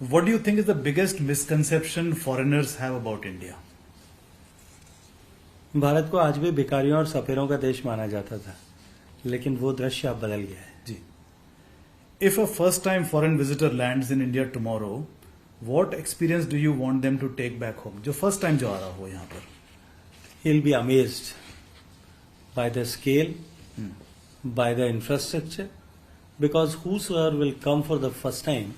What do you think is the biggest misconception foreigners have about India? Bharat को आज भी भिखारियों और सफेरों का देश माना जाता था, लेकिन वो दृश्य अब बदल गया है। जी। If a first-time foreign visitor lands in India tomorrow, what experience do you want them to take back home? जो first time जो आ रहा हो यहाँ पर, He'll be amazed by the scale, by the infrastructure, because whosoever will come for the first time,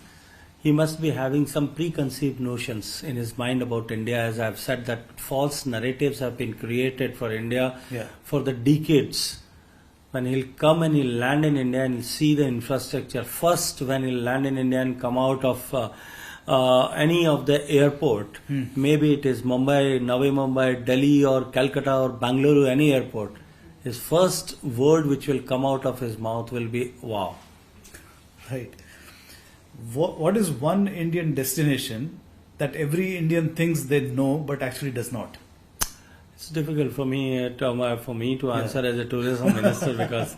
he must be having some preconceived notions in his mind about India. As I've said, that false narratives have been created for India for the decades. When he'll come and he'll land in India and he'll see the infrastructure, first when he'll land in India and come out of any of the airport, maybe it is Mumbai, Navi Mumbai, Delhi or Calcutta or Bangalore, any airport, his first word which will come out of his mouth will be, wow. Right. What is one Indian destination that every Indian thinks they know but actually does not? It's difficult for me to answer as a tourism minister because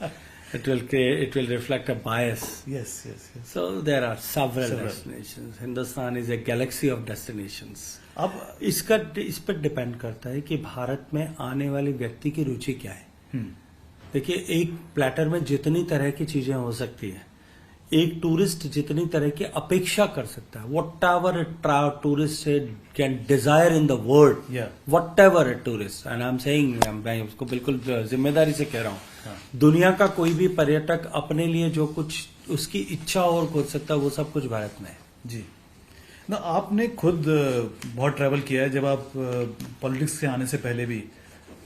it will reflect a bias. Yes. So there are several destinations. Hindustan is a galaxy of destinations. अब इस पर depend करता है कि भारत में आने वाले व्यक्ति की रुचि क्या है। देखिए, एक प्लेटर में जितनी तरह की चीजें हो सकती है, एक टूरिस्ट जितनी तरह की अपेक्षा कर सकता है, whatever a tourist can desire in the world, whatever a tourist, and I'm saying, मैं उसको बिल्कुल जिम्मेदारी से कह रहा हूँ, दुनिया का कोई भी पर्यटक अपने लिए जो कुछ उसकी इच्छा और खोज सकता है, वो सब कुछ भारत में है। जी ना, आपने खुद बहुत ट्रैवल किया है। जब आप पॉलिटिक्स के आने से पहले भी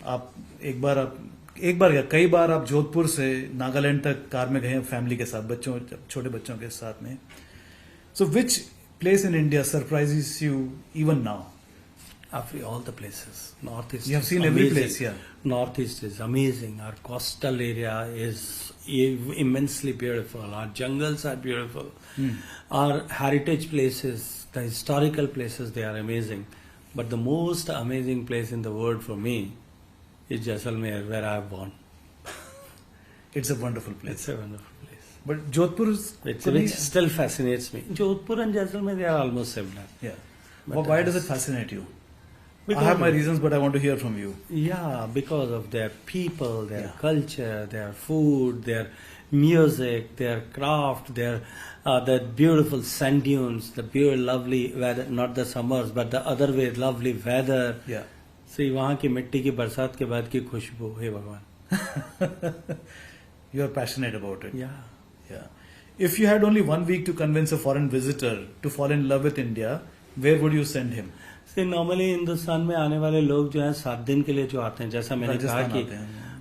आप एक बार क्या कई बार आप जोधपुर से नागालैंड तक कार में गए हैं फैमिली के साथ, छोटे बच्चों के साथ में। So which place in India surprises you even now? All the places. Northeast. You have seen every place, yeah. Northeast is amazing. Our coastal area is immensely beautiful. Our jungles are beautiful. Our heritage places, the historical places, they are amazing. But the most amazing place in the world for me is Jaisalmer, where I have born. It's a wonderful place. It's a wonderful place. But Jodhpur is... Which still fascinates me. Jodhpur and Jaisalmer, they are almost similar. Yeah. But why does it fascinate you? Because I have my reasons, but I want to hear from you. Yeah, because of their people, their culture, their food, their music, their craft, their beautiful sand dunes, the pure lovely weather, not the summers, but the other way, lovely weather. Yeah. See, वहाँ की मिट्टी की बरसात के बाद की खुशबू, हे भगवान. You are passionate about it. Yeah. If you had only 1 week to convince a foreign visitor to fall in love with India, where would you send him? Normally Hindustan में आने वाले लोग जो हैं 7 दिन के लिए जो आते हैं, जैसा मैंने कहा कि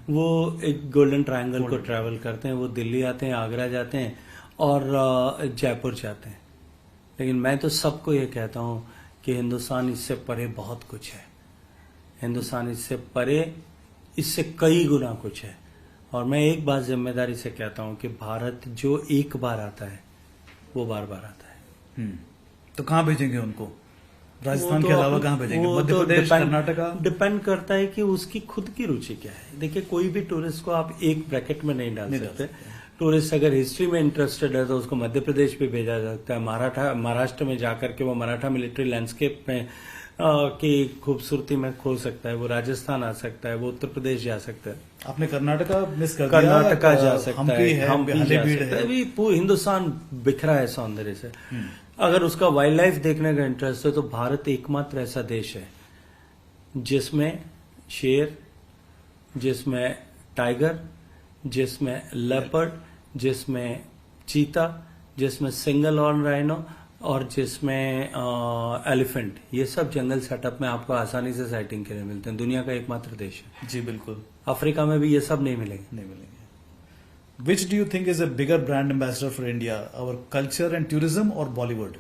वो एक गोल्डन ट्रायंगल को ट्रैवल करते हैं, वो दिल्ली आते हैं, आगरा जाते हैं और जयपुर जाते हैं। लेकिन मैं तो सबको ये कहता हूँ कि हिंदुस्तान इससे परे बहुत कुछ है। हिंदुस्तान इससे परे, इससे कई गुना कुछ है। और मैं एक बात जिम्मेदारी से कहता हूँ कि भारत जो एक बार आता है वो बार बार आता है। तो कहाँ भेजेंगे उनको? राजस्थान के अलावा कहाँ भेजेंगे? मध्य प्रदेश, कर्नाटका? डिपेंड करता है कि उसकी खुद की रुचि क्या है। देखिए, कोई भी टूरिस्ट को आप एक ब्रैकेट में नहीं डाल सकते। टूरिस्ट अगर हिस्ट्री में इंटरेस्टेड है तो उसको मध्य प्रदेश भी भेजा जा सकता है, महाराष्ट्र में जाकर के वो मराठा मिलिट्री लैंडस्केप में की खूबसूरती में खो सकता है, वो राजस्थान आ सकता है, वो उत्तर प्रदेश जा सकता है। आपने कर्नाटका मिस कर दिया? कर्नाटका जा सकता है, हम भी जा सकता है। अभी पूरा हिंदुस्तान बिखरा है सौंदर्य से। अगर उसका वाइल्ड लाइफ देखने का इंटरेस्ट है तो भारत एकमात्र ऐसा देश है जिसमें शेर, जिसमें टाइगर, जिसमें लेपर्ड, जिसमें चीता, जिसमें सिंगल हॉर्न राइनो और जिसमें एलिफेंट, ये सब जंगल सेटअप में आपको आसानी से साइटिंग के लिए मिलते हैं। दुनिया का एकमात्र देश है। जी बिल्कुल। अफ्रीका में भी ये सब नहीं मिलेंगे। Which do you think is a bigger brand ambassador for India, our culture and tourism or Bollywood?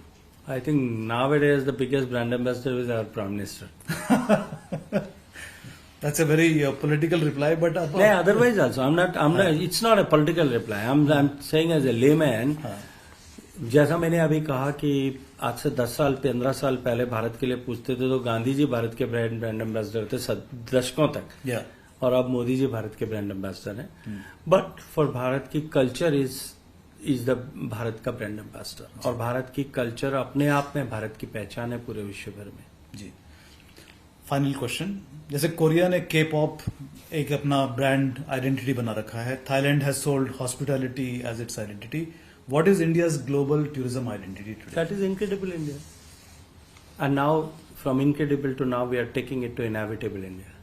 I think nowadays the biggest brand ambassador is our Prime Minister. That's a very political reply, but otherwise also I'm not. It's not a political reply. I'm saying as a layman. जैसा मैंने अभी कहा कि आज से 10 साल 15 साल पहले भारत के लिए पूछते थे तो गांधी जी भारत के ब्रांड एम्बेसडर थे दशकों तक, और अब मोदी जी भारत के ब्रांड एम्बेसडर हैं। बट फॉर भारत की culture is is the Bharat का ब्रांड एम्बेसडर, और भारत की कल्चर अपने आप में भारत की पहचान है पूरे विश्व भर में। जी, फाइनल क्वेश्चन, जैसे कोरिया ने के पॉप एक अपना ब्रांड आइडेंटिटी बना रखा है, Thailand has sold hospitality as its identity, what is India's global tourism identity today? That is incredible India. And now, from incredible to now, we are taking it to inevitable India.